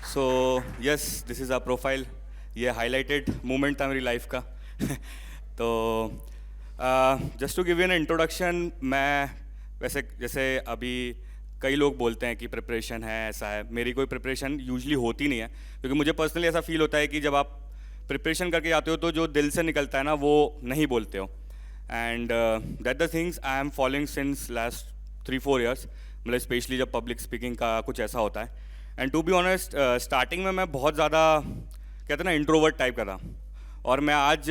So yes, this is a profile. ये highlighted moment था मेरी लाइफ का। तो just to give you an introduction, मैं वैसे जैसे अभी कई लोग बोलते हैं कि प्रिपरेशन है, ऐसा है, मेरी कोई प्रिपरेशन यूजली होती नहीं है, क्योंकि मुझे पर्सनली ऐसा फील होता है कि जब आप प्रिपरेशन करके जाते हो तो जो दिल से निकलता है ना वो नहीं बोलते हो। And that the things I am following since last 3-4 years, मतलब स्पेशली जब पब्लिक स्पीकिंग का कुछ ऐसा होता है। And to be honest, starting में मैं बहुत ज़्यादा कहते हैं ना इंट्रोवर्ट टाइप का था, और मैं आज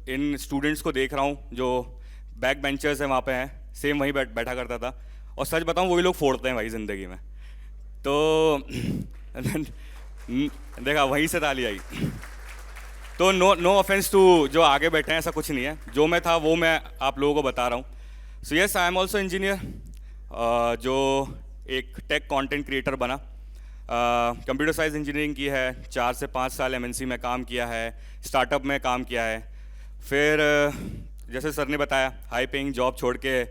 इन स्टूडेंट्स को देख रहा हूँ जो बैक बेंचर्स हैं वहाँ पे हैं, सेम वहीं बैठा करता था, और सच बताऊँ वही लोग फोड़ते हैं भाई ज़िंदगी में। तो देखा, वहीं से ताली आई। तो नो ऑफेंस टू जो आगे बैठे हैं, ऐसा कुछ नहीं है, जो मैं था वो मैं आप लोगों को बता रहा हूँ। So yes, I am also engineer, जो एक टेक कंटेंट क्रिएटर बना। कंप्यूटर साइंस इंजीनियरिंग की है, 4 से 5 साल एमएनसी में काम किया है, स्टार्टअप में काम किया है। फिर जैसे सर ने बताया, हाई पेइंग जॉब छोड़ के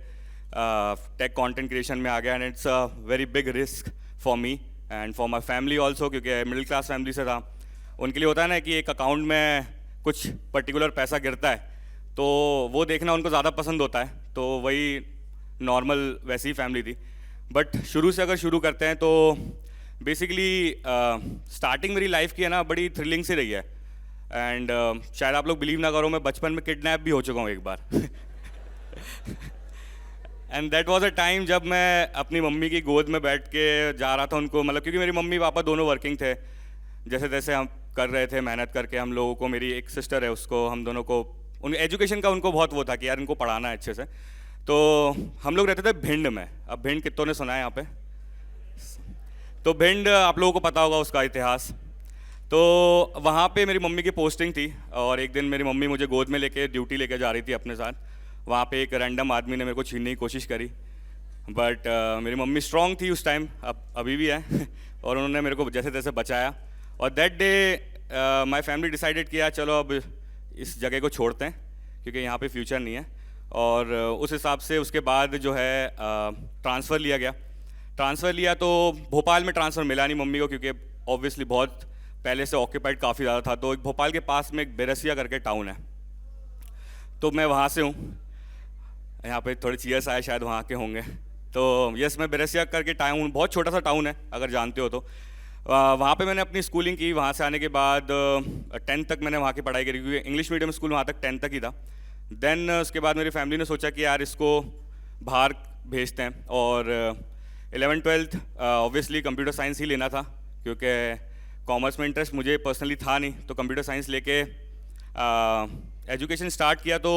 टेक कंटेंट क्रिएशन में आ गया, and it's a very big risk for me and for my family also, क्योंकि मिडिल क्लास फैमिली से था। उनके लिए होता है ना कि एक अकाउंट में कुछ पर्टिकुलर पैसा गिरता है तो वो देखना उनको ज़्यादा पसंद होता है, तो वही नॉर्मल वैसी ही फैमिली थी। बट शुरू से अगर शुरू करते हैं तो बेसिकली स्टार्टिंग मेरी लाइफ की है ना बड़ी थ्रिलिंग सी रही है। एंड शायद आप लोग बिलीव ना करो, मैं बचपन में किडनैप भी हो चुका हूँ एक बार। And that was a time जब मैं अपनी मम्मी की गोद में बैठ के जा रहा था उनको, मतलब क्योंकि मेरी मम्मी पापा दोनों वर्किंग थे, जैसे तैसे हम कर रहे थे मेहनत करके हम लोगों को। मेरी एक सिस्टर है, उसको हम दोनों को उन एजुकेशन का उनको बहुत वो था कि यार इनको पढ़ाना है अच्छे से। तो हम लोग रहते थे भिंड में। अब भिंड कितनों ने सुना है यहाँ पे? तो भिंड आप लोगों को पता होगा उसका इतिहास। तो वहाँ पे मेरी मम्मी की पोस्टिंग थी, और एक दिन मेरी मम्मी मुझे गोद में लेके ड्यूटी लेके जा रही थी अपने साथ। वहाँ पे एक रैंडम आदमी ने मेरे को छीनने की कोशिश करी, बट मेरी मम्मी स्ट्रांग थी उस टाइम, अब अभी भी है। और उन्होंने मेरे को जैसे तैसे बचाया। और that day my family decided किया चलो अब इस जगह को छोड़ते हैं, क्योंकि यहाँ पे फ्यूचर नहीं है। और उस हिसाब से उसके बाद जो है ट्रांसफ़र लिया गया। ट्रांसफ़र लिया तो भोपाल में ट्रांसफ़र मिला नहीं मम्मी को, क्योंकि ऑब्वियसली बहुत पहले से ऑक्यूपाइड काफ़ी ज़्यादा था। तो एक भोपाल के पास में एक बेरसिया करके टाउन है, तो मैं वहाँ से हूँ। यहाँ पे थोड़े चीयर्स आए, शायद वहाँ के होंगे। तो यस, मैं बेरसिया करके टाउन, बहुत छोटा सा टाउन है अगर जानते हो तो। वहाँ पे मैंने अपनी स्कूलिंग की। वहाँ से आने के बाद 10th तक मैंने वहाँ की पढ़ाई करी, क्योंकि इंग्लिश मीडियम स्कूल वहाँ तक 10th तक ही था। देन उसके बाद मेरी फैमिली ने सोचा कि यार इसको बाहर भेजते हैं, और 11th-12th ऑब्वियसली कंप्यूटर साइंस ही लेना था, क्योंकि कॉमर्स में इंटरेस्ट मुझे पर्सनली था नहीं। तो कंप्यूटर साइंस लेके एजुकेशन स्टार्ट किया। तो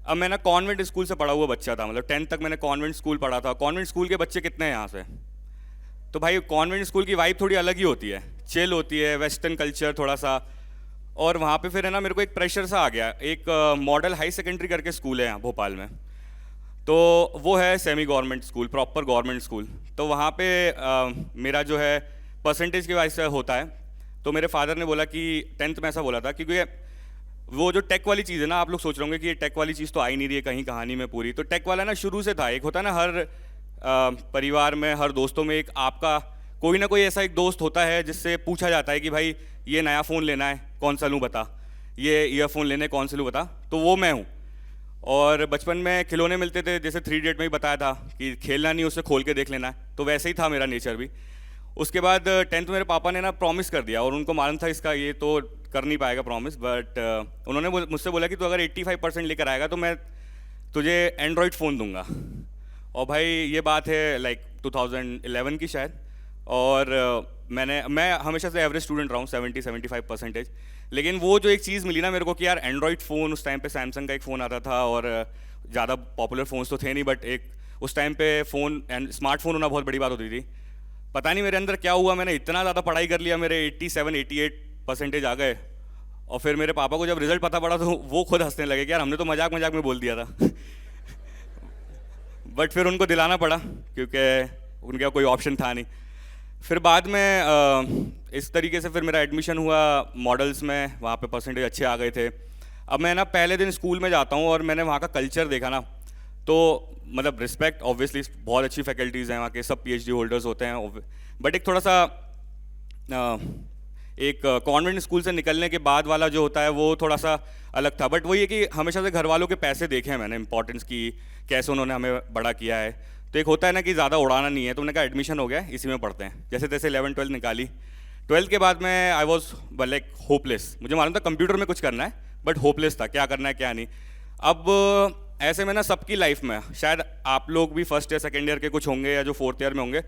अब मैं ना कॉन्वेंट स्कूल से पढ़ा हुआ बच्चा था, मतलब 10th तक मैंने कॉन्वेंट स्कूल पढ़ा था। कॉन्वेंट स्कूल के बच्चे कितने हैं यहाँ से? तो भाई कॉन्वेंट स्कूल की वाइब थोड़ी अलग ही होती है, चिल होती है, वेस्टर्न कल्चर थोड़ा सा। और वहाँ पे फिर है ना मेरे को एक प्रेशर सा आ गया। एक मॉडल हाई सेकेंडरी करके स्कूल है यहाँ भोपाल में, तो वो है semi government school, proper government school. तो वहाँ पे मेरा जो है परसेंटेज की वजह से होता है। तो मेरे फादर ने बोला कि 10th में ऐसा बोला था, क्योंकि वो जो टेक वाली चीज़ है ना, आप लोग सोच रहे होंगे कि ये टेक वाली चीज़ तो आई नहीं रही है कहीं कहानी में पूरी। तो टेक वाला ना शुरू से था। एक होता है ना हर परिवार में, हर दोस्तों में एक आपका कोई ना कोई ऐसा एक दोस्त होता है जिससे पूछा जाता है कि भाई ये नया फ़ोन लेना है, कौन सा लूँ बता, ये ईयरफोन लेने कौन से लूँ बता। तो वो मैं हूँ। और बचपन में खिलौने मिलते थे, जैसे 3 इडियट में ही बताया था कि खेलना नहीं, उसे खोल के देख लेना है। तो वैसे ही था मेरा नेचर भी। उसके बाद 10th मेरे पापा ने ना प्रॉमिस कर दिया, और उनको मालूम था इसका ये तो कर नहीं पाएगा प्रॉमिस, बट उन्होंने मुझसे बोला कि तू अगर 85% लेकर आएगा तो मैं तुझे एंड्रॉयड फ़ोन दूंगा। और भाई ये बात है लाइक 2011 की शायद। और मैं हमेशा से एवरेज स्टूडेंट रहा हूँ, 70-75%। लेकिन वो जो एक चीज़ मिली ना मेरे को कि यार एंड्रॉयड फ़ोन, उस टाइम पे सैमसंग का एक फ़ोन आता था, और ज़्यादा पॉपुलर फ़ोन्स तो थे नहीं, बट एक उस टाइम पे फ़ोन एंड स्मार्टफोन होना बहुत बड़ी बात होती थी। पता नहीं मेरे अंदर क्या हुआ, मैंने इतना ज़्यादा पढ़ाई कर लिया, मेरे 87-88% आ गए। और फिर मेरे पापा को जब रिजल्ट पता पड़ा तो वो खुद हंसने लगे कि यार हमने तो मजाक मजाक में बोल दिया था। बट फिर उनको दिलाना पड़ा, क्योंकि उनका कोई ऑप्शन था नहीं। फिर बाद में इस तरीके से फिर मेरा एडमिशन हुआ मॉडल्स में, वहाँ पे परसेंटेज अच्छे आ गए थे। अब मैं ना पहले दिन स्कूल में जाता हूँ और मैंने वहाँ का कल्चर देखा ना, तो मतलब रिस्पेक्ट, ऑब्वियसली बहुत अच्छी फैकल्टीज़ हैं वहाँ के, सब पीएचडी होल्डर्स होते हैं, बट एक थोड़ा सा एक कॉन्वेंट स्कूल से निकलने के बाद वाला जो होता है वो थोड़ा सा अलग था। बट वही है कि हमेशा से घर वालों के पैसे देखे हैं मैंने, इंपॉर्टेंस की कैसे उन्होंने हमें बड़ा किया है। तो एक होता है ना कि ज़्यादा उड़ाना नहीं है, तो उन्होंने कहा एडमिशन हो गया है, इसी में पढ़ते हैं। जैसे तैसे 11th 12th निकाली। 12th के बाद मैं आई वॉज लाइक होपलेस। मुझे मालूम था कंप्यूटर में कुछ करना है, बट होपलेस था, क्या करना है क्या नहीं। अब ऐसे में ना सबकी लाइफ में, शायद आप लोग भी फर्स्ट ईयर सेकेंड ईयर के कुछ होंगे या जो 4th ईयर में होंगे,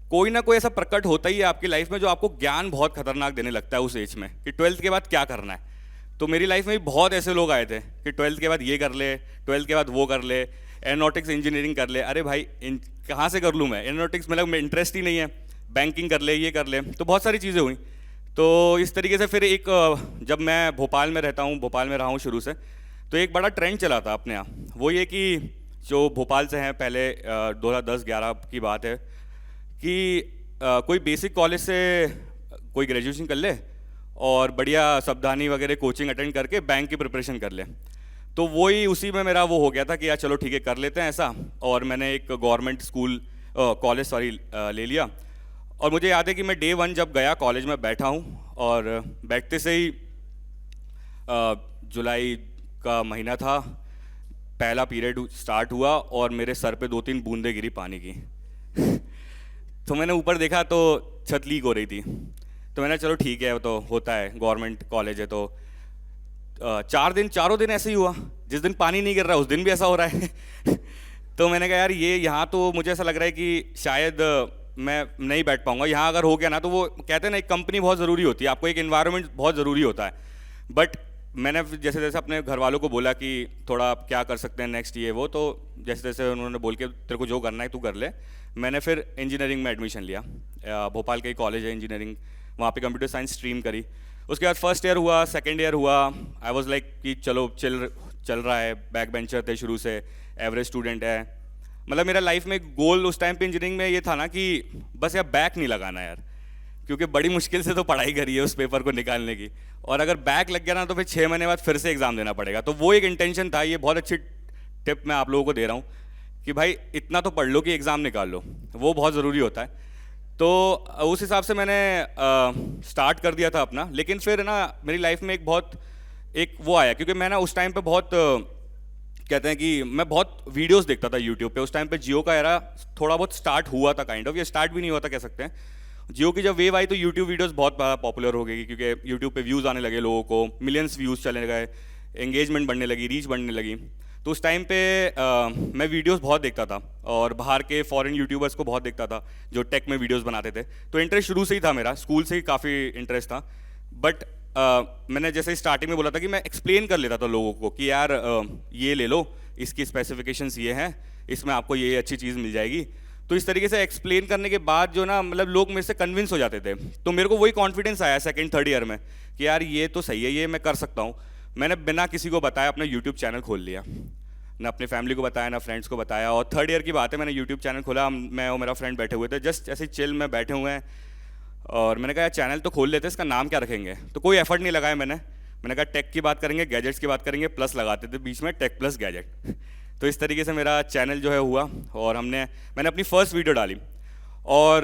कोई ना कोई ऐसा प्रकट होता ही है आपकी लाइफ में जो आपको ज्ञान बहुत खतरनाक देने लगता है उस एज में, कि 12th के बाद क्या करना है। तो मेरी लाइफ में भी बहुत ऐसे लोग आए थे कि 12th के बाद ये कर ले, 12th के बाद वो कर ले, एरोनॉटिक्स इंजीनियरिंग कर ले। अरे भाई कहाँ से कर लूँ मैं एरोनॉटिक्स, मतलब में इंटरेस्ट ही नहीं है। बैंकिंग कर ले, ये कर ले, तो बहुत सारी चीज़ें हुई। तो इस तरीके से फिर एक जब मैं भोपाल में रहता हूँ, भोपाल में रहा हूँ शुरू से, तो एक बड़ा ट्रेंड चला था अपने यहाँ। वो ये कि जो भोपाल से हैं, पहले 2010-11 की बात है, कि कोई बेसिक कॉलेज से कोई ग्रेजुएशन कर ले और बढ़िया सावधानी वगैरह कोचिंग अटेंड करके बैंक की प्रिपरेशन कर ले। तो वही उसी में मेरा वो हो गया था कि यार चलो ठीक है कर लेते हैं ऐसा। और मैंने एक गवर्नमेंट स्कूल कॉलेज ले लिया। और मुझे याद है कि मैं डे 1 जब गया कॉलेज में बैठा हूँ, और बैठते से ही जुलाई का महीना था, पहला पीरियड स्टार्ट हुआ और मेरे सर पे 2-3 बूंदें गिरी पानी की। तो मैंने ऊपर देखा तो छत लीक हो रही थी। तो मैंने चलो ठीक है, वो तो होता है, गवर्नमेंट कॉलेज है। तो 4 दिन ऐसे ही हुआ। जिस दिन पानी नहीं गिर रहा उस दिन भी ऐसा हो रहा है। तो मैंने कहा यार ये यहाँ तो मुझे ऐसा लग रहा है कि शायद मैं नहीं बैठ पाऊंगा यहाँ। अगर हो गया ना, तो वो कहते हैं ना एक कंपनी बहुत ज़रूरी होती है, आपको एक एनवायरनमेंट बहुत ज़रूरी होता है। बट मैंने जैसे जैसे अपने घर वालों को बोला कि थोड़ा आप क्या कर सकते हैं नेक्स्ट ये वो, तो जैसे जैसे उन्होंने बोल के तेरे को जो करना है तू कर ले। मैंने फिर इंजीनियरिंग में एडमिशन लिया। भोपाल का ही कॉलेज है इंजीनियरिंग, वहाँ पे कंप्यूटर साइंस स्ट्रीम करी। उसके बाद फर्स्ट ईयर हुआ, सेकेंड ईयर हुआ, आई वॉज लाइक कि चलो चल रहा है। बैक बेंचर थे शुरू से, एवरेज स्टूडेंट है। मतलब मेरा लाइफ में गोल उस टाइम पे इंजीनियरिंग में ये था ना कि बस यार बैक नहीं लगाना यार, क्योंकि बड़ी मुश्किल से तो पढ़ाई करी है उस पेपर को निकालने की, और अगर बैक लग गया ना तो फिर 6 महीने बाद फिर से एग्ज़ाम देना पड़ेगा। तो वो एक इंटेंशन था। ये बहुत अच्छी टिप मैं आप लोगों को दे रहा हूँ कि भाई इतना तो पढ़ लो कि एग्ज़ाम निकाल लो, वो बहुत ज़रूरी होता है। तो उस हिसाब से मैंने स्टार्ट कर दिया था अपना। लेकिन फिर ना मेरी लाइफ में एक वो आया, क्योंकि मैं ना उस टाइम पे बहुत कहते हैं कि मैं बहुत वीडियोस देखता था यूट्यूब पे। उस टाइम पे जियो का एरा थोड़ा बहुत स्टार्ट हुआ था, काइंड ऑफ, ये स्टार्ट भी नहीं हुआ था कह सकते हैं। जियो की जब वेव आई तो यूट्यूब वीडियोस बहुत पॉपुलर हो गई, क्योंकि यूट्यूब पे व्यूज़ आने लगे, लोगों को मिलियंस व्यूज़ चलने गए, एंगेजमेंट बढ़ने लगी, रीच बढ़ने लगी। तो उस टाइम पे मैं वीडियोस बहुत देखता था, और बाहर के फॉरेन यूट्यूबर्स को बहुत देखता था जो टेक में वीडियोस बनाते थे। तो इंटरेस्ट शुरू से ही था मेरा, स्कूल से ही काफ़ी इंटरेस्ट था। बट मैंने जैसे स्टार्टिंग में बोला था कि मैं एक्सप्लेन कर लेता था लोगों को कि यार ये ले लो, इसकी स्पेसिफिकेशंस ये हैं, इसमें आपको ये अच्छी चीज़ मिल जाएगी। तो इस तरीके से एक्सप्लेन करने के बाद जो ना, मतलब लोग मेरे से कन्विंस हो जाते थे। तो मेरे को वही कॉन्फिडेंस आया सेकंड थर्ड ईयर में कि यार ये तो सही है, ये मैं कर सकता हूँ। मैंने बिना किसी को बताया अपना यूट्यूब चैनल खोल लिया, ना अपनी फैमिली को बताया, ना फ्रेंड्स को बताया। और थर्ड ईयर की बात है, मैंने यूट्यूब चैनल खोला। मैं और मेरा फ्रेंड बैठे हुए थे, जस्ट ऐसे चिल में बैठे हुए हैं, और मैंने कहा यार चैनल तो खोल लेते हैं, इसका नाम क्या रखेंगे। तो कोई एफर्ट नहीं लगाया मैंने कहा टेक की बात करेंगे, गैजेट्स की बात करेंगे, प्लस लगाते थे बीच में, टेक प्लस गैजेट। तो इस तरीके से मेरा चैनल जो है हुआ, और मैंने अपनी फर्स्ट वीडियो डाली। और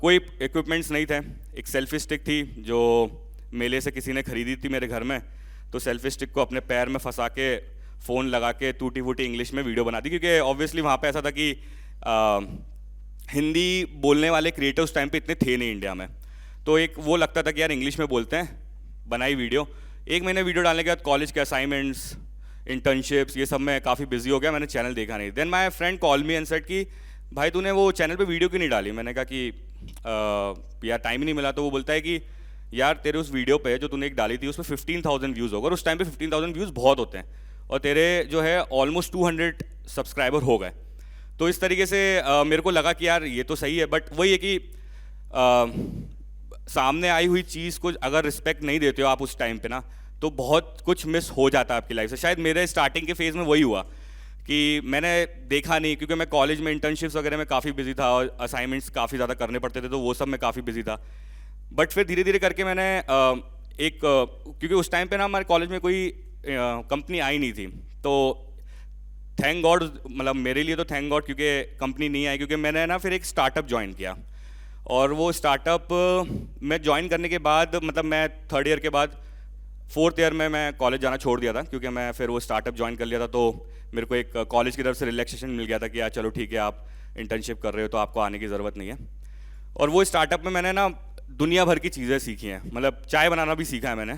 कोई इक्विपमेंट्स नहीं थे, एक सेल्फी स्टिक थी जो मेले से किसी ने खरीदी थी मेरे घर में। तो सेल्फी स्टिक को अपने पैर में फंसा के फ़ोन लगा के टूटी फूटी इंग्लिश में वीडियो बना दी, क्योंकि ऑब्वियसली वहाँ पे ऐसा था कि हिंदी बोलने वाले क्रिएटर उस टाइम पे इतने थे नहीं इंडिया में। तो एक वो लगता था कि यार इंग्लिश में बोलते हैं, बनाई वीडियो। 1 महीने वीडियो डालने के बाद कॉलेज के असाइनमेंट्स, इंटर्नशिप्स, ये सब में काफ़ी बिजी हो गया, मैंने चैनल देखा नहीं। Then my friend call me and said कि भाई तूने वो चैनल पे वीडियो क्यों नहीं डाली। मैंने कहा कि यार टाइम ही नहीं मिला। तो वो बोलता है कि यार तेरे उस वीडियो पे जो तूने एक डाली थी उसमें 15,000 व्यूज़ होगा, और उस टाइम पे 15,000 व्यूज़ बहुत होते हैं, और तेरे जो है ऑलमोस्ट 200 सब्सक्राइबर हो गए। तो इस तरीके से मेरे को लगा कि यार ये तो सही है, बट वही है कि सामने आई हुई चीज़ को अगर रिस्पेक्ट नहीं देते हो आप उस टाइम पे ना, तो बहुत कुछ मिस हो जाता है आपकी लाइफ से। शायद मेरे स्टार्टिंग के फेज़ में वही हुआ कि मैंने देखा नहीं, क्योंकि मैं कॉलेज में इंटर्नशिप्स वगैरह में काफ़ी बिजी था, और असाइनमेंट्स काफ़ी ज़्यादा करने पड़ते थे, तो वो सब में काफ़ी बिजी था। बट फिर धीरे धीरे करके मैंने क्योंकि उस टाइम पे ना हमारे कॉलेज में कोई कंपनी आई नहीं थी, तो थैंक गॉड, मतलब मेरे लिए तो थैंक गॉड क्योंकि कंपनी नहीं आई, क्योंकि मैंने ना फिर एक स्टार्टअप ज्वाइन किया। और वो स्टार्टअप में ज्वाइन करने के बाद मतलब मैं थर्ड ईयर के बाद फोर्थ ईयर में मैं कॉलेज जाना छोड़ दिया था, क्योंकि मैं फिर वो स्टार्टअप ज्वाइन कर लिया था। तो मेरे को एक कॉलेज की तरफ से रिलैक्सेशन मिल गया था कि यार चलो ठीक है, आप इंटर्नशिप कर रहे हो तो आपको आने की ज़रूरत नहीं है। और वो स्टार्टअप में मैंने ना दुनिया भर की चीज़ें सीखी हैं, मतलब चाय बनाना भी सीखा है मैंने,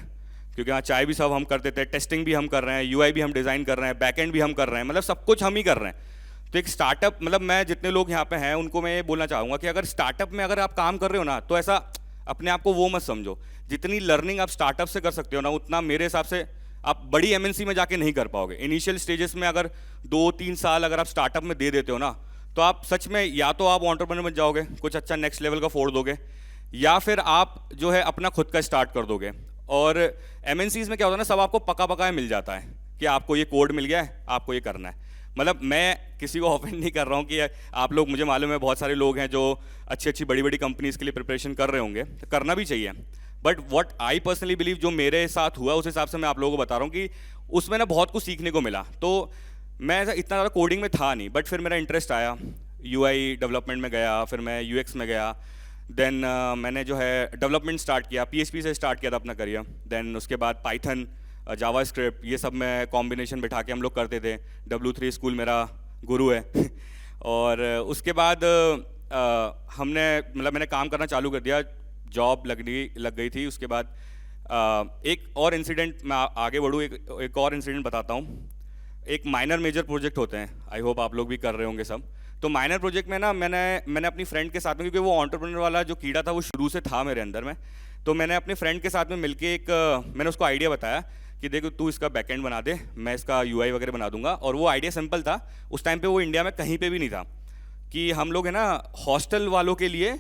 क्योंकि हाँ चाय भी सब हम करते थे, टेस्टिंग भी हम कर रहे हैं, यूआई भी हम डिज़ाइन कर रहे हैं, बैकएंड भी हम कर रहे हैं, मतलब सब कुछ हम ही कर रहे हैं। तो एक स्टार्टअप, मतलब मैं जितने लोग यहाँ पे हैं उनको मैं ये बोलना चाहूँगा कि अगर स्टार्टअप में अगर आप काम कर रहे हो ना, तो ऐसा अपने आप को वो मत समझो। जितनी लर्निंग आप स्टार्टअप से कर सकते हो ना, उतना मेरे हिसाब से आप बड़ी एमएनसी में जाके नहीं कर पाओगे। इनिशियल स्टेजेस में अगर 2-3 साल अगर आप स्टार्टअप में दे देते हो ना, तो आप सच में या तो आप एंटरप्रेन्योर बन जाओगे, कुछ अच्छा नेक्स्ट लेवल का फोड़ दोगे, या फिर आप जो है अपना खुद का स्टार्ट कर दोगे। और एमएनसीज में क्या होता है ना, सब आपको पका पकाया मिल जाता है कि आपको ये कोड मिल गया है, आपको ये करना है। मतलब मैं किसी को ऑफेंड नहीं कर रहा हूँ कि आप लोग, मुझे मालूम है बहुत सारे लोग हैं जो अच्छी अच्छी बड़ी बड़ी कंपनीज के लिए प्रिपरेशन कर रहे होंगे, तो करना भी चाहिए। But what I personally believe, जो मेरे साथ हुआ उस हिसाब से मैं आप लोगों को बता रहा हूँ कि उसमें ना बहुत कुछ सीखने को मिला। तो मैं इतना ज़्यादा कोडिंग में था नहीं, बट फिर मेरा इंटरेस्ट आया, यूआई डेवलपमेंट में गया, फिर मैं यूएक्स में गया। देन मैंने जो है डेवलपमेंट स्टार्ट किया, पीएचपी से स्टार्ट किया था अपना करियर। देन उसके बाद पाइथन, जावा स्क्रिप्ट, ये सब में कॉम्बिनेशन बिठा के हम लोग करते थे। W3 स्कूल मेरा गुरु है और उसके बाद हमने, मतलब मैंने काम करना चालू कर दिया, जॉब लग गई थी। उसके बाद एक और इंसिडेंट, मैं आगे बढ़ूँ, एक और इंसिडेंट बताता हूँ। एक माइनर मेजर प्रोजेक्ट होते हैं, आई होप आप लोग भी कर रहे होंगे सब। तो माइनर प्रोजेक्ट में ना मैंने अपनी फ्रेंड के साथ में, क्योंकि वो एंटरप्रेन्योर वाला जो कीड़ा था वो शुरू से था मेरे अंदर में, तो मैंने अपने फ्रेंड के साथ में मिलके मैंने उसको आइडिया बताया कि देखो तू इसका बैकएंड बना दे, मैं इसका यूआई वगैरह बना दूंगा। और वो आइडिया सिंपल था, उस टाइम पे वो इंडिया में कहीं पे भी नहीं था, कि हम लोग है ना हॉस्टल वालों के लिए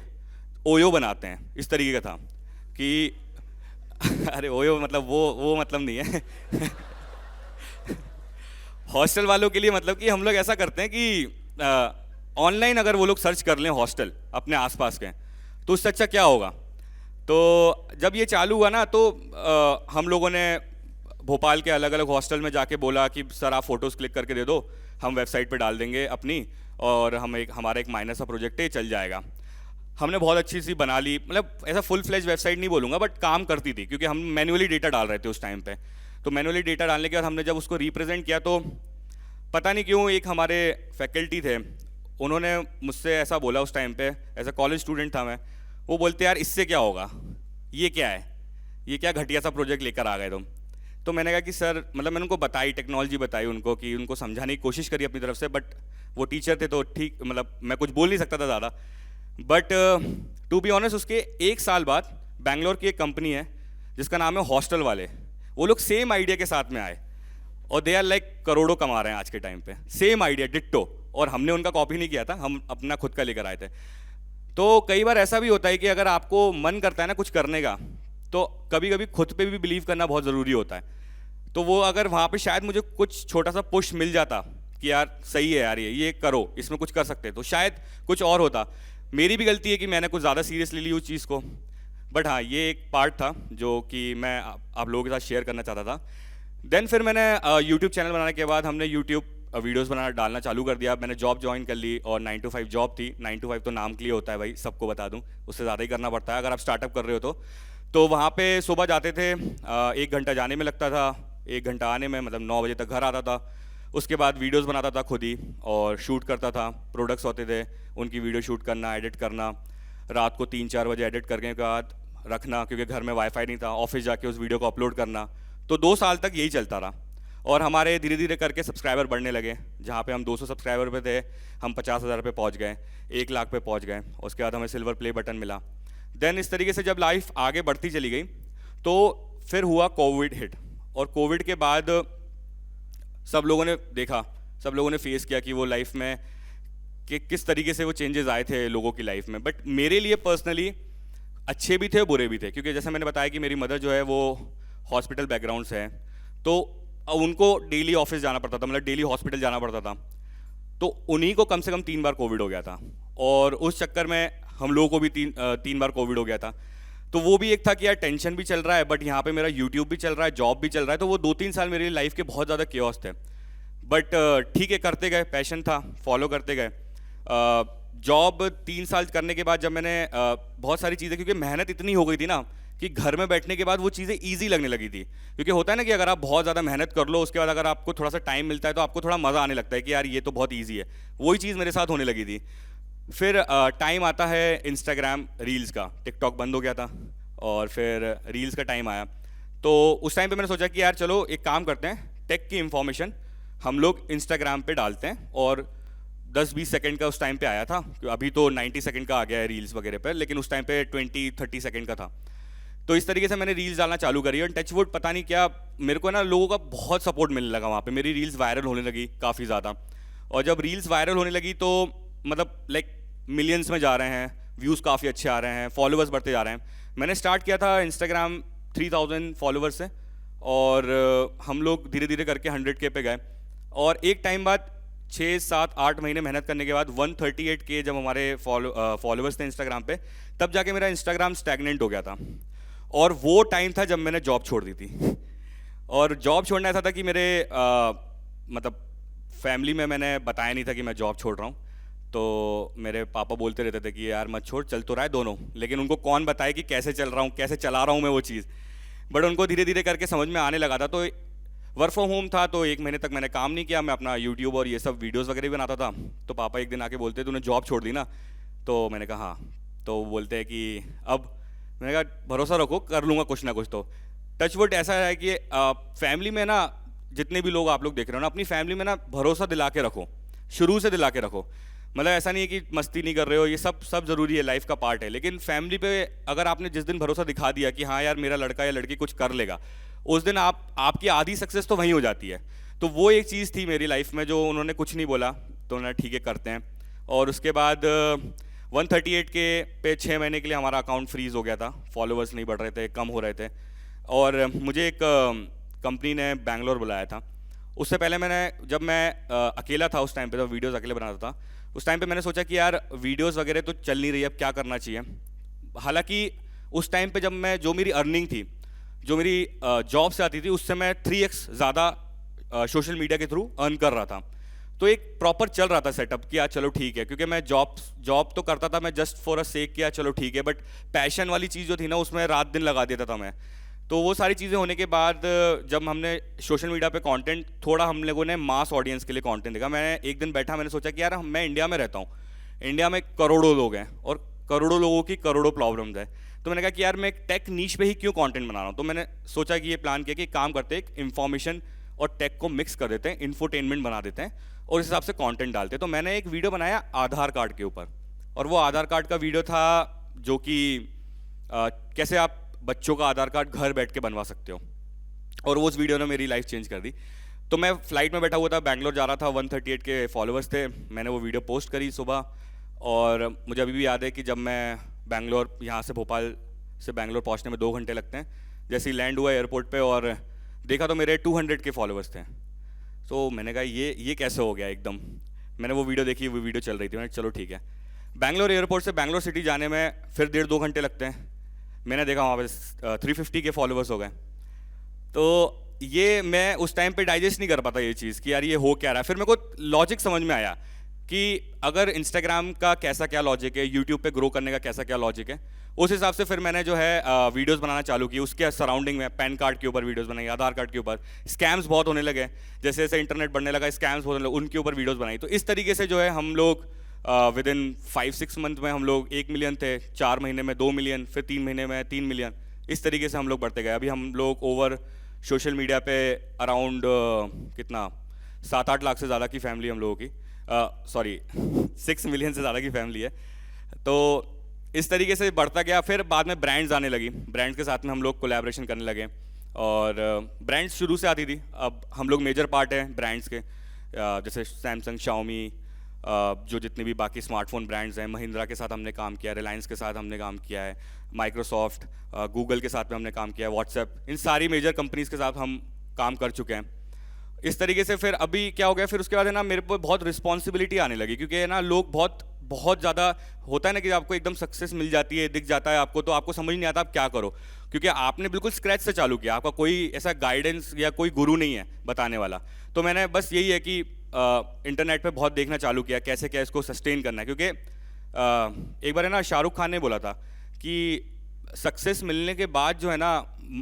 ओयो बनाते हैं, इस तरीके का था कि अरे ओयो मतलब वो मतलब नहीं है हॉस्टल वालों के लिए मतलब कि हम लोग ऐसा करते हैं कि ऑनलाइन अगर वो लोग सर्च कर लें हॉस्टल अपने आसपास के, तो उससे अच्छा क्या होगा। तो जब ये चालू हुआ ना, तो हम लोगों ने भोपाल के अलग अलग हॉस्टल में जाके बोला कि सर आप फ़ोटोज़ क्लिक करके दे दो, हम वेबसाइट पे डाल देंगे अपनी, और हमारा एक माइनर सा प्रोजेक्ट है, चल जाएगा। हमने बहुत अच्छी सी बना ली, मतलब ऐसा फुल फ्लेज वेबसाइट नहीं बोलूँगा, बट काम करती थी, क्योंकि हम मैन्युअली डेटा डाल रहे थे उस टाइम पे। तो मैन्युअली डेटा डालने के बाद हमने जब उसको रिप्रेजेंट किया, तो पता नहीं क्यों एक हमारे फैकल्टी थे, उन्होंने मुझसे ऐसा बोला उस टाइम पे, एज अ कॉलेज स्टूडेंट था मैं, वो बोलते यार इससे क्या होगा, ये क्या है, ये क्या घटिया सा प्रोजेक्ट लेकर आ गए तुम। तो मैंने कहा कि सर, मतलब मैंने उनको बताई, टेक्नोलॉजी बताई उनको, कि उनको समझाने की कोशिश करी अपनी तरफ से, बट वो टीचर थे तो ठीक, मतलब मैं कुछ बोल नहीं सकता था ज़्यादा। बट टू बी ऑनेस्ट, उसके 1 साल बाद बैंगलोर की एक कंपनी है जिसका नाम है हॉस्टल वाले, वो लोग सेम आइडिया के साथ में आए, और दे आर लाइक करोड़ों कमा रहे हैं आज के टाइम पे, सेम आइडिया डिट्टो। और हमने उनका कॉपी नहीं किया था, हम अपना खुद का लेकर आए थे। तो कई बार ऐसा भी होता है कि अगर आपको मन करता है ना कुछ करने का, तो कभी कभी खुद पे भी बिलीव करना बहुत ज़रूरी होता है। तो वो अगर वहाँ पे शायद मुझे कुछ छोटा सा पुश मिल जाता कि यार सही है यार, ये करो, इसमें कुछ कर सकते हैं, तो शायद कुछ और होता। मेरी भी गलती है कि मैंने कुछ ज़्यादा सीरियसली ली उस चीज़ को। बट हाँ, ये एक पार्ट था जो कि मैं आप लोगों के साथ शेयर करना चाहता था। देन फिर मैंने यूट्यूब चैनल बनाने के बाद हमने यूट्यूब वीडियोस बनाना डालना चालू कर दिया। मैंने जॉब ज्वाइन कर ली, और 9 to 5 जॉब थी। 9 to 5 तो नाम के लिए होता है भाई, सबको बता दूं, उससे ज़्यादा ही करना पड़ता है अगर आप स्टार्टअप कर रहे हो तो वहाँ पे सुबह जाते थे, 1 घंटा जाने में लगता था, 1 घंटा आने में, मतलब 9 बजे तक घर आता था। उसके बाद वीडियोस बनाता था खुद ही, और शूट करता था। प्रोडक्ट्स होते थे, उनकी वीडियो शूट करना, एडिट करना, रात को 3-4 बजे एडिट करने के बाद रखना, क्योंकि घर में वाईफाई नहीं था, ऑफिस जाके उस वीडियो को अपलोड करना। तो 2 साल तक यही चलता रहा, और हमारे धीरे धीरे करके सब्सक्राइबर बढ़ने लगे। जहाँ पे हम 200 सब्सक्राइबर पे थे, हम 50,000 पे पहुँच गए, 1 लाख पे पहुँच गए। उसके बाद हमें सिल्वर प्ले बटन मिला। देन इस तरीके से जब लाइफ आगे बढ़ती चली गई, तो फिर हुआ कोविड हिट। और कोविड के बाद सब लोगों ने देखा, सब लोगों ने फेस किया कि वो लाइफ में कि किस तरीके से वो चेंजेस आए थे लोगों की लाइफ में। बट मेरे लिए पर्सनली अच्छे भी थे, बुरे भी थे, क्योंकि जैसे मैंने बताया कि मेरी मदर जो है वो हॉस्पिटल बैकग्राउंड से है, तो उनको डेली ऑफिस जाना पड़ता था, मतलब डेली हॉस्पिटल जाना पड़ता था। तो उन्हीं को कम से कम 3 बार कोविड हो गया था, और उस चक्कर में हम लोगों को भी तीन बार कोविड हो गया था। तो वो भी एक था कि यार टेंशन भी चल रहा है, बट यहाँ पे मेरा यूट्यूब भी चल रहा है, जॉब भी चल रहा है। तो वो 2-3 साल मेरी लाइफ के बहुत ज़्यादा केओस थे। बट ठीक है, करते गए, पैशन था, फॉलो करते गए। जॉब 3 साल करने के बाद जब मैंने बहुत सारी चीज़ें, क्योंकि मेहनत इतनी हो गई थी ना कि घर में बैठने के बाद वो चीज़ें ईजी लगने लगी थी। क्योंकि होता है ना कि अगर आप बहुत ज़्यादा मेहनत कर लो, उसके बाद अगर आपको थोड़ा सा टाइम मिलता है तो आपको थोड़ा मज़ा आने लगता है कि यार ये तो बहुत ईजी है। वही चीज़ मेरे साथ होने लगी थी। फिर टाइम आता है इंस्टाग्राम रील्स का, टिकटॉक बंद हो गया था और फिर रील्स का टाइम आया। तो उस टाइम पे मैंने सोचा कि यार चलो एक काम करते हैं, टेक की इंफॉर्मेशन हम लोग इंस्टाग्राम पे डालते हैं। और 10-20 सेकंड का उस टाइम पे आया था, अभी तो 90 सेकंड का आ गया है रील्स वगैरह पर, लेकिन उस टाइम पे 20-30 सेकंड का था। तो इस तरीके से मैंने रील्स डालना चालू करी और टचवुड पता नहीं क्या मेरे को ना लोगों का बहुत सपोर्ट मिलने लगा वहाँ पे। मेरी रील्स वायरल होने लगी काफ़ी ज़्यादा, और जब रील्स वायरल होने लगी तो मतलब लाइक मिलियंस में जा रहे हैं, व्यूज़ काफ़ी अच्छे आ रहे हैं, फॉलोअर्स बढ़ते जा रहे हैं। मैंने स्टार्ट किया था इंस्टाग्राम 3000 फॉलोअर्स से, और हम लोग धीरे धीरे करके 100K पे गए। और एक टाइम बाद 6-7-8 महीने मेहनत करने के बाद 138K जब हमारे फॉलोअर्स थे इंस्टाग्राम पे, तब जाके मेरा इंस्टाग्राम स्टैग्नेंट हो गया था। और वो टाइम था जब मैंने जॉब छोड़ दी थी। और जॉब छोड़ना ऐसा था कि मेरे मतलब फैमिली में मैंने बताया नहीं था कि मैं जॉब छोड़ रहा हूँ। तो मेरे पापा बोलते रहते थे कि यार मत छोड़, चल तो रहा है दोनों, लेकिन उनको कौन बताए कि कैसे चल रहा हूँ, कैसे चला रहा हूँ मैं वो चीज़। बट उनको धीरे धीरे करके समझ में आने लगा था। तो वर्क फ्रॉम होम था, तो 1 महीने तक मैंने काम नहीं किया, मैं अपना यूट्यूब और ये सब वीडियोज़ वगैरह भी बनाता था। तो पापा एक दिन आके बोलते तूने जॉब छोड़ दी ना? तो मैंने कहा हाँ। तो बोलते हैं कि अब, मैंने कहा भरोसा रखो, कर लूँगा कुछ ना कुछ। तो टचवुड ऐसा है कि फैमिली में ना, जितने भी लोग आप लोग देख रहे हो ना, अपनी फैमिली में ना भरोसा दिला के रखो, शुरू से दिला के रखो। मतलब ऐसा नहीं है कि मस्ती नहीं कर रहे हो, ये सब ज़रूरी है, लाइफ का पार्ट है। लेकिन फैमिली पे अगर आपने जिस दिन भरोसा दिखा दिया कि हाँ यार मेरा लड़का या लड़की कुछ कर लेगा, उस दिन आपकी आधी सक्सेस तो वहीं हो जाती है। तो वो एक चीज़ थी मेरी लाइफ में, जो उन्होंने कुछ नहीं बोला तो उन्होंने ठीक है करते हैं। और उसके बाद 138K पे 6 महीने के लिए हमारा अकाउंट फ्रीज हो गया था, फॉलोअर्स नहीं बढ़ रहे थे, कम हो रहे थे। और मुझे एक कंपनी ने बैंगलोर बुलाया था। उससे पहले जब मैं अकेला था उस टाइम पे, तो वीडियोस अकेले बनाता था, उस टाइम पे मैंने सोचा कि यार वीडियोस वगैरह तो चल नहीं रही, अब क्या करना चाहिए। हालांकि उस टाइम पे जब मैं, जो मेरी अर्निंग थी, जो मेरी जॉब से आती थी, उससे मैं 3x ज़्यादा सोशल मीडिया के थ्रू अर्न कर रहा था। तो एक प्रॉपर चल रहा था सेटअप कि यार चलो ठीक है, क्योंकि मैं जॉब तो करता था मैं जस्ट फॉर अ सेक किया चलो ठीक है, बट पैशन वाली चीज़ जो थी ना उसमें रात दिन लगा देता था मैं। तो वो सारी चीज़ें होने के बाद जब हमने सोशल मीडिया पे कंटेंट, थोड़ा हम लोगों ने मास ऑडियंस के लिए कंटेंट देखा। मैं एक दिन बैठा, मैंने सोचा कि यार मैं इंडिया में रहता हूँ, इंडिया में करोड़ों लोग हैं और करोड़ों लोगों की करोड़ों प्रॉब्लम्स है। तो मैंने कहा कि यार मैं एक टेक नीश पे ही क्यों कंटेंट बना रहा हूँ। तो मैंने सोचा कि ये प्लान किया कि काम करते हैं, एक इन्फॉर्मेशन और टेक को मिक्स कर देते हैं, इन्फोटेनमेंट बना देते हैं और इस हिसाब से कंटेंट डालते हैं। तो मैंने एक वीडियो बनाया आधार कार्ड के ऊपर, और वो आधार कार्ड का वीडियो था जो कि कैसे आप बच्चों का आधार कार्ड घर बैठ के बनवा सकते हो, और वो उस वीडियो ने मेरी लाइफ चेंज कर दी। तो मैं फ्लाइट में बैठा हुआ था, बैंगलोर जा रहा था, 138 के फॉलोअर्स थे, मैंने वो वीडियो पोस्ट करी सुबह। और मुझे अभी भी याद है कि जब मैं बैंगलोर, यहाँ से भोपाल से बैंगलोर पहुँचने में 2 घंटे लगते हैं, जैसे ही लैंड हुआ एयरपोर्ट पे और देखा तो मेरे 200 के फॉलोअर्स थे। तो मैंने कहा ये कैसे हो गया एकदम। मैंने वो वीडियो देखी, वो वीडियो चल रही थी, मैंने चलो ठीक है। बैंगलोर एयरपोर्ट से बैंगलोर सिटी जाने में फिर 1.5-2 घंटे लगते हैं। मैंने देखा वहाँ पे 350 के फॉलोअर्स हो गए। तो ये मैं उस टाइम पे डाइजेस्ट नहीं कर पाता ये चीज़ कि यार ये हो क्या रहा है। फिर मेरे को लॉजिक समझ में आया कि अगर इंस्टाग्राम का कैसा क्या लॉजिक है, यूट्यूब पे ग्रो करने का कैसा क्या लॉजिक है, उस हिसाब से फिर मैंने जो है वीडियोस बनाना चालू की। उसके सराउंडिंग में पैन कार्ड के ऊपर वीडियोस बनाई, आधार कार्ड के ऊपर। स्कैम्स बहुत होने लगे, जैसे जैसे इंटरनेट बढ़ने लगा स्कैम्स होने लगे, उनके ऊपर वीडियोस बनाई। तो इस तरीके से जो है हम लोग विद इन 5-6 मंथ में हम लोग 1 मिलियन थे, 4 महीने में 2 मिलियन, फिर 3 महीने में 3 मिलियन, इस तरीके से हम लोग बढ़ते गए। अभी हम लोग ओवर सोशल मीडिया पे अराउंड कितना 7-8 लाख से ज़्यादा की फैमिली हम लोगों की, सॉरी 6 मिलियन से ज़्यादा की फैमिली है। तो इस तरीके से बढ़ता गया। फिर बाद में ब्रांड्स आने लगी, ब्रांड्स के साथ में हम लोग कोलैबोरेशन करने लगे। और ब्रांड्स शुरू से आती थी, अब हम लोग मेजर पार्ट हैं ब्रांड्स के, जैसे सैमसंग, शाओमी, जो जितने भी बाकी स्मार्टफोन ब्रांड्स हैं, महिंद्रा के साथ हमने काम किया है, रिलायंस के साथ हमने काम किया है, माइक्रोसॉफ्ट, गूगल के साथ में हमने काम किया है, व्हाट्सएप, इन सारी मेजर कंपनीज़ के साथ हम काम कर चुके हैं। इस तरीके से फिर अभी क्या हो गया, फिर उसके बाद है ना मेरे पर बहुत रिस्पॉन्सिबिलिटी आने लगी, क्योंकि है ना लोग बहुत बहुत ज़्यादा होता है ना कि आपको एकदम सक्सेस मिल जाती है, दिख जाता है आपको, तो आपको समझ नहीं आता आप क्या करो, क्योंकि आपने बिल्कुल स्क्रैच से चालू किया, आपका कोई ऐसा गाइडेंस या कोई गुरु नहीं है बताने वाला। तो मैंने बस यही है कि इंटरनेट पे बहुत देखना चालू किया कैसे क्या इसको सस्टेन करना है, क्योंकि एक बार है ना शाहरुख खान ने बोला था कि सक्सेस मिलने के बाद जो है ना,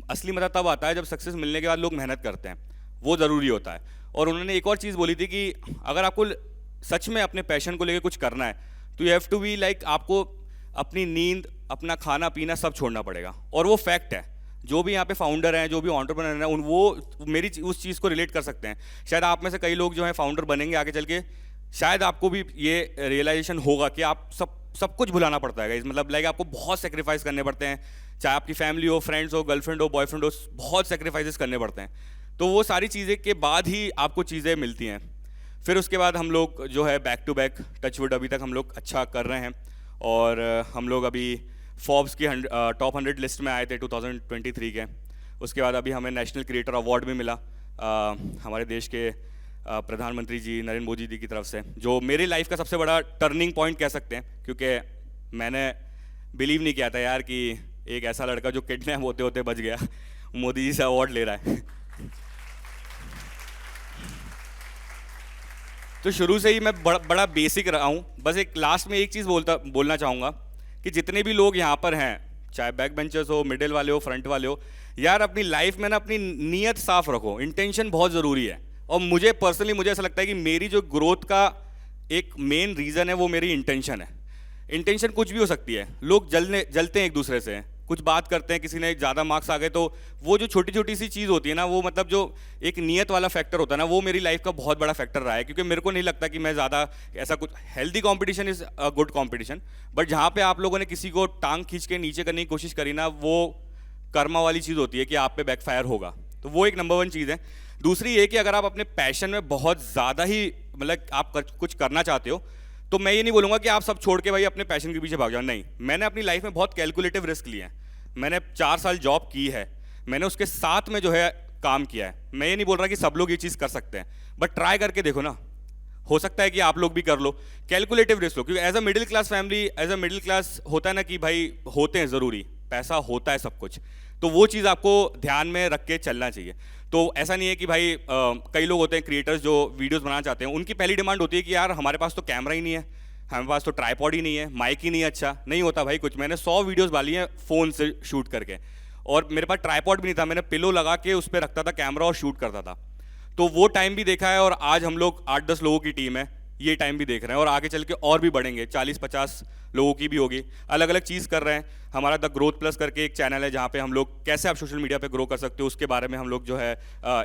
असली मज़ा तब आता है जब सक्सेस मिलने के बाद लोग मेहनत करते हैं, वो ज़रूरी होता है। और उन्होंने एक और चीज़ बोली थी कि अगर आपको सच में अपने पैशन को लेकर कुछ करना है तो you have to be like, आपको अपनी नींद, अपना खाना पीना सब छोड़ना पड़ेगा। और वो फैक्ट है, जो भी यहाँ पे फाउंडर हैं, जो भी एंटरप्रेन्योर हैं, वो मेरी उस चीज़ को रिलेट कर सकते हैं। शायद आप में से कई लोग जो है फाउंडर बनेंगे आगे चल के, शायद आपको भी ये रियलाइजेशन होगा कि आप सब कुछ भुलाना पड़ता है, मतलब लाइक आपको बहुत सेक्रीफाइस करने पड़ते हैं, चाहे आपकी फैमिली हो, फ्रेंड्स हो, गर्लफ्रेंड हो, बॉयफ्रेंड हो, बहुत सेक्रीफाइसेस करने पड़ते हैं। तो वो सारी चीज़ें के बाद ही आपको चीज़ें मिलती हैं। फिर उसके बाद हम लोग जो है बैक टू बैक टचवुड अभी तक हम लोग अच्छा कर रहे हैं, और हम लोग अभी फोर्ब्स की टॉप 100 लिस्ट में आए थे 2023 के। उसके बाद अभी हमें नेशनल क्रिएटर अवार्ड भी मिला हमारे देश के प्रधानमंत्री जी नरेंद्र मोदी जी की तरफ से, जो मेरी लाइफ का सबसे बड़ा टर्निंग पॉइंट कह सकते हैं, क्योंकि मैंने बिलीव नहीं किया था यार कि एक ऐसा लड़का जो किडनैप होते होते बच गया मोदी जी से अवार्ड ले रहा है। तो शुरू से ही मैं बड़ा बेसिक रहा हूँ। बस एक लास्ट में एक चीज़ बोलना चाहूँगा कि जितने भी लोग यहाँ पर हैं, चाहे बैक बेंचर्स हो, मिडिल वाले हो, फ्रंट वाले हो, यार अपनी लाइफ में ना अपनी नीयत साफ रखो, इंटेंशन बहुत ज़रूरी है। और मुझे पर्सनली मुझे ऐसा लगता है कि मेरी जो ग्रोथ का एक मेन रीज़न है वो मेरी इंटेंशन है। इंटेंशन कुछ भी हो सकती है, लोग जलते हैं एक दूसरे से, कुछ बात करते हैं, किसी ने ज़्यादा मार्क्स आ गए, तो वो जो छोटी छोटी सी चीज़ होती है ना, वो मतलब जो एक नियत वाला फैक्टर होता है ना, वो मेरी लाइफ का बहुत बड़ा फैक्टर रहा है। क्योंकि मेरे को नहीं लगता कि मैं ज़्यादा ऐसा कुछ, healthy competition is a good competition, but जहाँ पे आप लोगों ने किसी को टांग खींच के नीचे करने की कोशिश करी ना, वो कर्मा वाली चीज़ होती है कि आप पे बैकफायर होगा। तो वो एक नंबर 1 चीज़ है। दूसरी ये कि अगर आप अपने पैशन में बहुत ज़्यादा ही मतलब आप कुछ करना चाहते हो, तो मैं ये नहीं बोलूँगा कि आप सब छोड़ के भाई अपने पैशन के पीछे भाग जाओ। नहीं, मैंने अपनी लाइफ में बहुत कैलकुलेटिव रिस्क लिए हैं। मैंने 4 साल जॉब की है, मैंने उसके साथ में जो है काम किया है। मैं ये नहीं बोल रहा कि सब लोग ये चीज़ कर सकते हैं, बट ट्राई करके देखो ना, हो सकता है कि आप लोग भी कर लो, कैलकुलेटिव रिस्क लो। क्योंकि as a middle class family, as a middle class होता है ना कि भाई होते हैं ज़रूरी, पैसा होता है सब कुछ, तो वो चीज़ आपको ध्यान में रख के चलना चाहिए। तो ऐसा नहीं है कि भाई कई लोग होते हैं क्रिएटर्स जो वीडियोस बनाना चाहते हैं, उनकी पहली डिमांड होती है कि यार हमारे पास तो कैमरा ही नहीं है, हमारे पास तो ट्राइपॉड ही नहीं है, माइक ही नहीं है। अच्छा नहीं होता भाई कुछ। मैंने 100 वीडियोस डाली हैं फ़ोन से शूट करके, और मेरे पास ट्राइपॉड भी नहीं था, मैंने पिलो लगा के उस पर रखता था कैमरा और शूट करता था। तो वो टाइम भी देखा है, और आज हम लोग 8-10 लोगों की टीम है, ये टाइम भी देख रहे हैं, और आगे चल के और भी बढ़ेंगे, 40-50 लोगों की भी होगी। अलग अलग चीज़ कर रहे हैं। हमारा द ग्रोथ प्लस करके एक चैनल है जहाँ पे हम लोग कैसे आप सोशल मीडिया पे ग्रो कर सकते हो उसके बारे में हम लोग जो है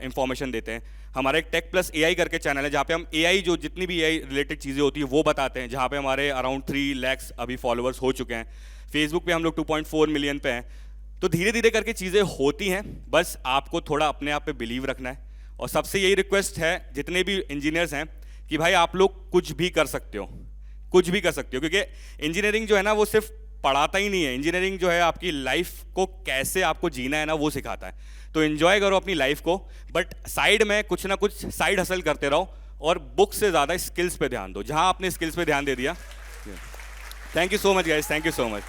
इंफॉर्मेशन देते हैं। हमारा एक टेक प्लस एआई करके चैनल है जहाँ पे हम एआई जो जितनी भी एआई रिलेटेड चीज़ें होती है वो बताते हैं, जहाँ पे हमारे अराउंड 3 लाख अभी फॉलोअर्स हो चुके हैं। फेसबुक पे हम लोग 2.4 मिलियन पे हैं। तो धीरे धीरे करके चीज़ें होती हैं, बस आपको थोड़ा अपने आप पे बिलीव रखना है। और सबसे यही रिक्वेस्ट है जितने भी इंजीनियर्स हैं कि भाई आप लोग कुछ भी कर सकते हो, कुछ भी कर सकते हो, क्योंकि इंजीनियरिंग जो है ना वो सिर्फ पढ़ाता ही नहीं है, इंजीनियरिंग जो है आपकी लाइफ को कैसे आपको जीना है ना वो सिखाता है। तो एंजॉय करो अपनी लाइफ को, बट साइड में कुछ ना कुछ साइड हसल करते रहो, और बुक से ज़्यादा स्किल्स पे ध्यान दो। जहाँ आपने स्किल्स पे ध्यान दे दिया। Thank you so much guys, thank you so much.